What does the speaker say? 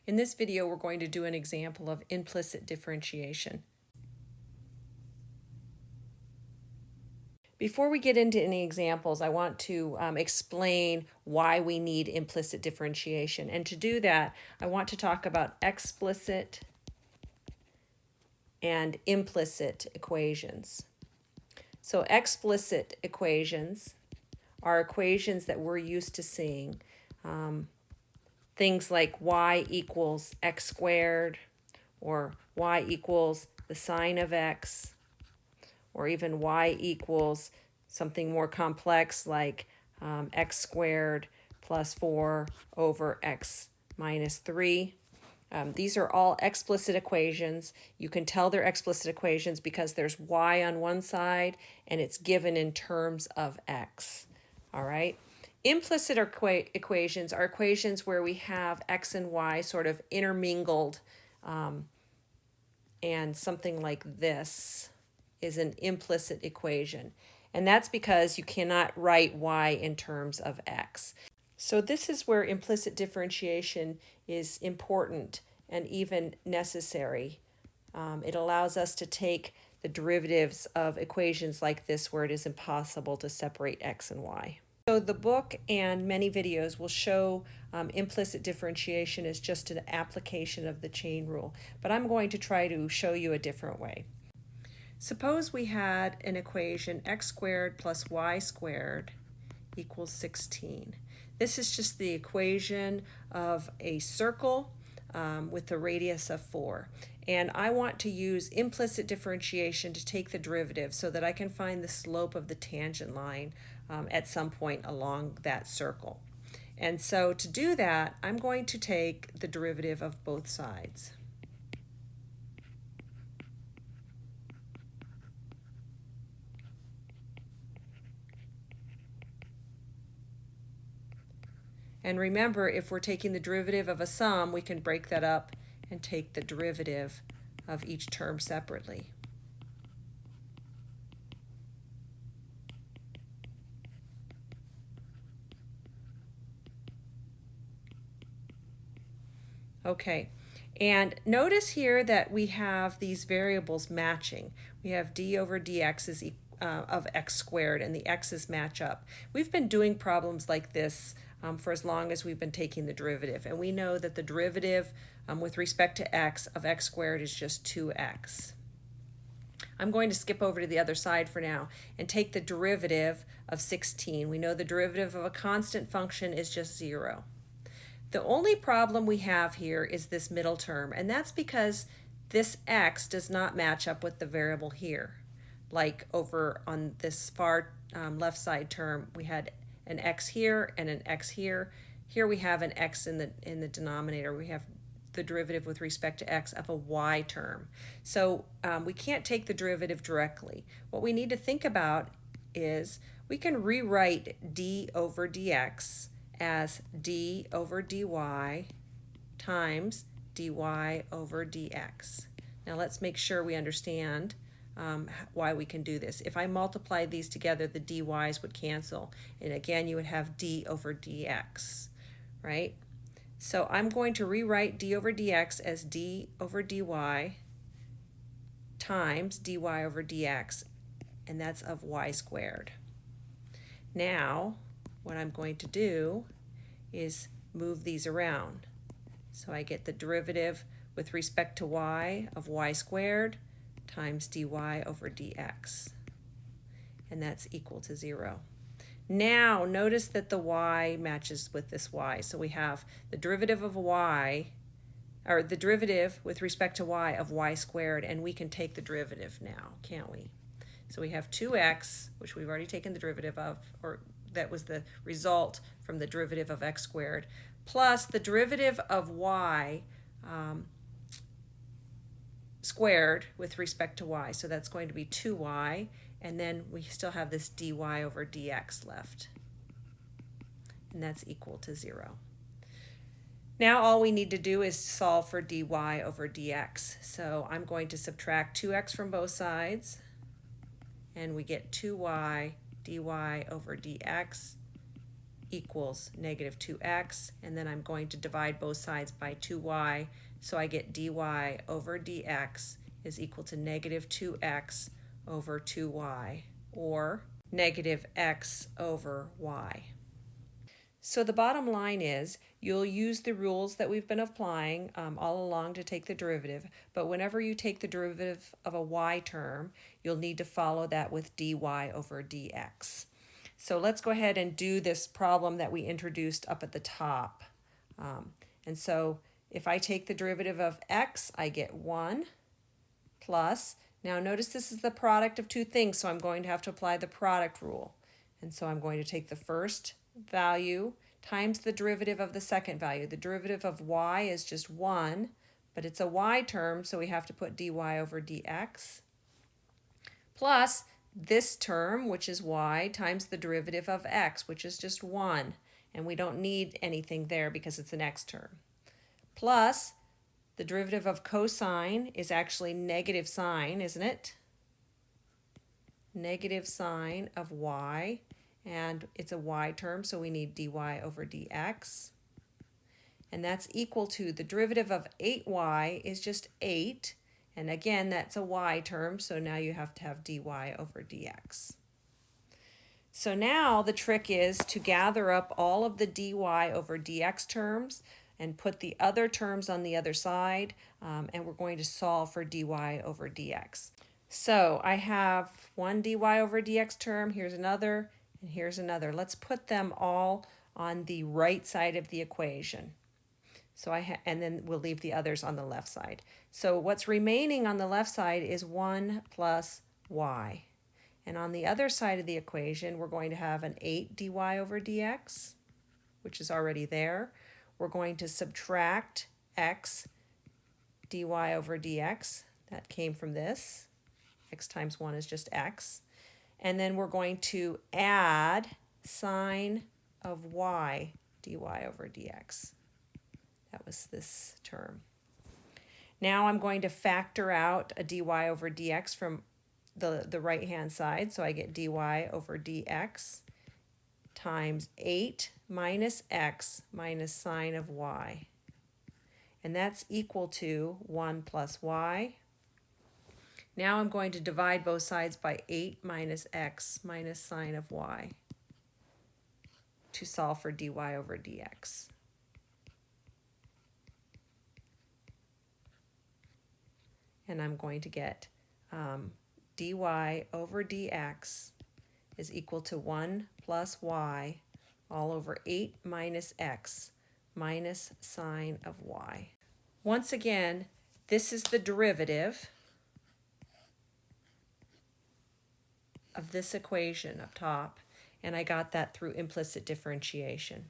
In this video, we're going to do an example of implicit differentiation. Before we get into any examples, I want to explain why we need implicit differentiation. And to do that, I want to talk about explicit and implicit equations. So explicit equations are equations that we're used to seeing. Things like y equals x squared, or y equals the sine of x, or even y equals something more complex like x squared plus 4 over x minus 3. These are all explicit equations. You can tell they're explicit equations because there's y on one side and it's given in terms of x. All right. Implicit equations are equations where we have x and y sort of intermingled, and something like this is an implicit equation. And that's because you cannot write y in terms of x. So this is where implicit differentiation is important and even necessary. It allows us to take the derivatives of equations like this where it is impossible to separate x and y. So the book and many videos will show implicit differentiation as just an application of the chain rule, but I'm going to try to show you a different way. Suppose we had an equation x squared plus y squared equals 16. This is just the equation of a circle with a radius of 4. And I want to use implicit differentiation to take the derivative so that I can find the slope of the tangent line at some point along that circle. And so to do that, I'm going to take the derivative of both sides. And remember, if we're taking the derivative of a sum, we can break that up and take the derivative of each term separately. Okay, and notice here that we have these variables matching. We have d over dx is of x squared, and the x's match up. We've been doing problems like this for as long as we've been taking the derivative, and we know that the derivative with respect to x of x squared is just 2x. I'm going to skip over to the other side for now and take the derivative of 16. We know the derivative of a constant function is just 0. The only problem we have here is this middle term, and that's because this x does not match up with the variable here. Like over on this far left side term, we had an x here and an x here. Here we have an x in the denominator. We have the derivative with respect to x of a y term. So we can't take the derivative directly. What we need to think about is we can rewrite d over dx as d over dy times dy over dx. Now let's make sure we understand why we can do this. If I multiply these together, the dy's would cancel, and again you would have d over dx, right? So I'm going to rewrite d over dx as d over dy times dy over dx, and that's of y squared. Now what I'm going to do is move these around. So I get the derivative with respect to y of y squared times dy over dx, and that's equal to 0. Now notice that the y matches with this y, so we have the derivative of y, or the derivative with respect to y of y squared, and we can take the derivative now, can't we? So we have 2x, which we've already taken the derivative of, or that was the result from the derivative of x squared, plus the derivative of y squared with respect to y. So that's going to be 2y, and then we still have this dy over dx left, and that's equal to 0. Now all we need to do is solve for dy over dx. So I'm going to subtract 2x from both sides, and we get 2y dy over dx equals negative 2x, and then I'm going to divide both sides by 2y, so I get dy over dx is equal to negative 2x over 2y, or negative x over y. So the bottom line is you'll use the rules that we've been applying all along to take the derivative, but whenever you take the derivative of a y term, you'll need to follow that with dy over dx. So let's go ahead and do this problem that we introduced up at the top. And so if I take the derivative of x, I get 1 plus, now notice this is the product of two things, so I'm going to have to apply the product rule. And so I'm going to take the first value times the derivative of the second value. The derivative of y is just 1, but it's a y term, so we have to put dy over dx, plus this term, which is y, times the derivative of x, which is just 1, and we don't need anything there because it's an x term, plus the derivative of cosine is actually negative sine, isn't it? Negative sine of y, and it's a y term, so we need dy over dx. And that's equal to the derivative of 8y is just 8, and again that's a y term, so now you have to have dy over dx. So now the trick is to gather up all of the dy over dx terms and put the other terms on the other side, and we're going to solve for dy over dx. So I have one dy over dx term, here's another, and here's another. Let's put them all on the right side of the equation. So and then we'll leave the others on the left side. So what's remaining on the left side is 1 plus y. And on the other side of the equation, we're going to have an 8 dy over dx, which is already there. We're going to subtract x dy over dx. That came from this. X times 1 is just x. And then we're going to add sine of y dy over dx. That was this term. Now I'm going to factor out a dy over dx from the right-hand side, so I get dy over dx times 8 minus x minus sine of y. And that's equal to 1 plus y. Now I'm going to divide both sides by 8 minus x minus sine of y to solve for dy over dx. And I'm going to get dy over dx is equal to 1 plus y all over 8 minus x minus sine of y. Once again, this is the derivative of this equation up top, and I got that through implicit differentiation.